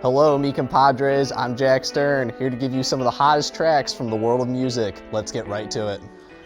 Hello, me compadres, I'm Jack Stern, here to give you some of the hottest tracks from the world of music. Let's get right to it.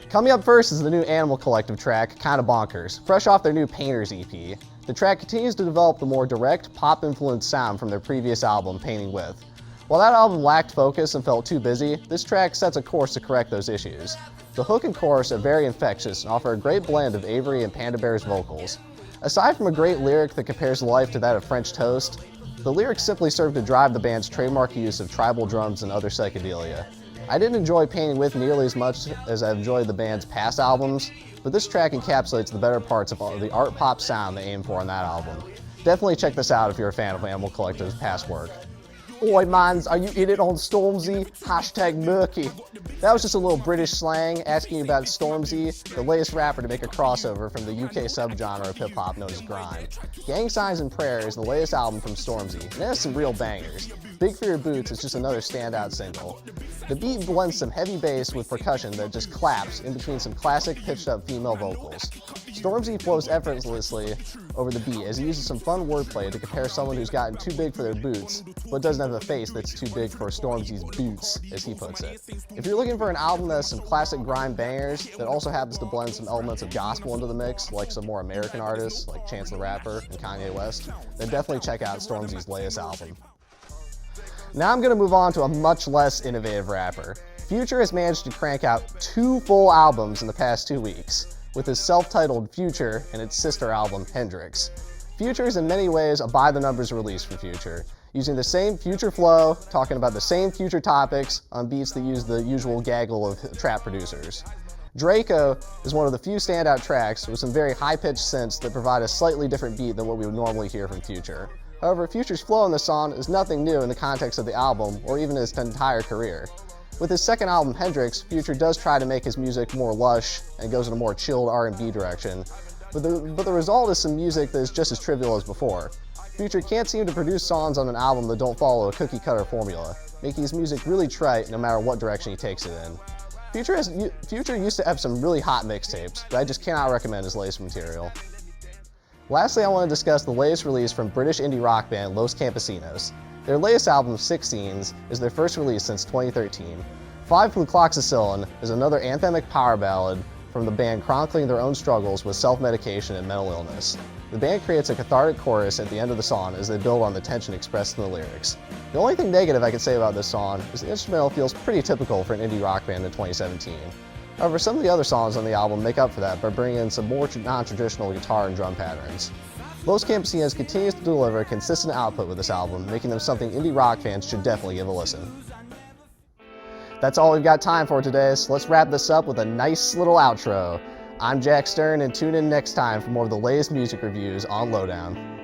Coming up first is the new Animal Collective track, Kinda Bonkers, fresh off their new Painters EP. The track continues to develop the more direct, pop-influenced sound from their previous album, Painting With. While that album lacked focus and felt too busy, this track sets a course to correct those issues. The hook and chorus are very infectious and offer a great blend of Avery and Panda Bear's vocals. Aside from a great lyric that compares life to that of French toast, the lyrics simply serve to drive the band's trademark use of tribal drums and other psychedelia. I didn't enjoy Painting With nearly as much as I enjoyed the band's past albums, but this track encapsulates the better parts of the art pop sound they aim for on that album. Definitely check this out if you're a fan of Animal Collective's past work. Oi mans, are you in it on Stormzy? Hashtag murky. That was just a little British slang asking you about Stormzy, the latest rapper to make a crossover from the UK subgenre of hip-hop known as grime. Gang Signs and Prayer is the latest album from Stormzy, and it has some real bangers. Big for Your Boots is just another standout single. The beat blends some heavy bass with percussion that just claps in between some classic pitched-up female vocals. Stormzy flows effortlessly over the beat as he uses some fun wordplay to compare someone who's gotten too big for their boots, but doesn't have a face that's too big for Stormzy's boots, as he puts it. If you're looking for an album that has some classic grime bangers that also happens to blend some elements of gospel into the mix, like some more American artists like Chance the Rapper and Kanye West, then definitely check out Stormzy's latest album. Now I'm going to move on to a much less innovative rapper. Future has managed to crank out 2 full albums in the past 2 weeks, with his self-titled Future and its sister album, Hendrix. Future is in many ways a by-the-numbers release for Future, using the same Future flow, talking about the same Future topics on beats that use the usual gaggle of trap producers. Draco is one of the few standout tracks with some very high-pitched synths that provide a slightly different beat than what we would normally hear from Future. However, Future's flow on this song is nothing new in the context of the album or even his entire career. With his second album, Hendrix, Future does try to make his music more lush and goes in a more chilled R&B direction, but the result is some music that is just as trivial as before. Future can't seem to produce songs on an album that don't follow a cookie-cutter formula, making his music really trite no matter what direction he takes it in. Future used to have some really hot mixtapes, but I just cannot recommend his latest material. Lastly, I want to discuss the latest release from British indie rock band Los Campesinos. Their latest album, 16s, is their first release since 2013. 5 Flucloxacillin is another anthemic power ballad from the band chronicling their own struggles with self-medication and mental illness. The band creates a cathartic chorus at the end of the song as they build on the tension expressed in the lyrics. The only thing negative I can say about this song is the instrumental feels pretty typical for an indie rock band in 2017. However, some of the other songs on the album make up for that by bringing in some more non-traditional guitar and drum patterns. Los Campesinos continues to deliver consistent output with this album, making them something indie rock fans should definitely give a listen. That's all we've got time for today, so let's wrap this up with a nice little outro. I'm Jack Stern, and tune in next time for more of the latest music reviews on Lowdown.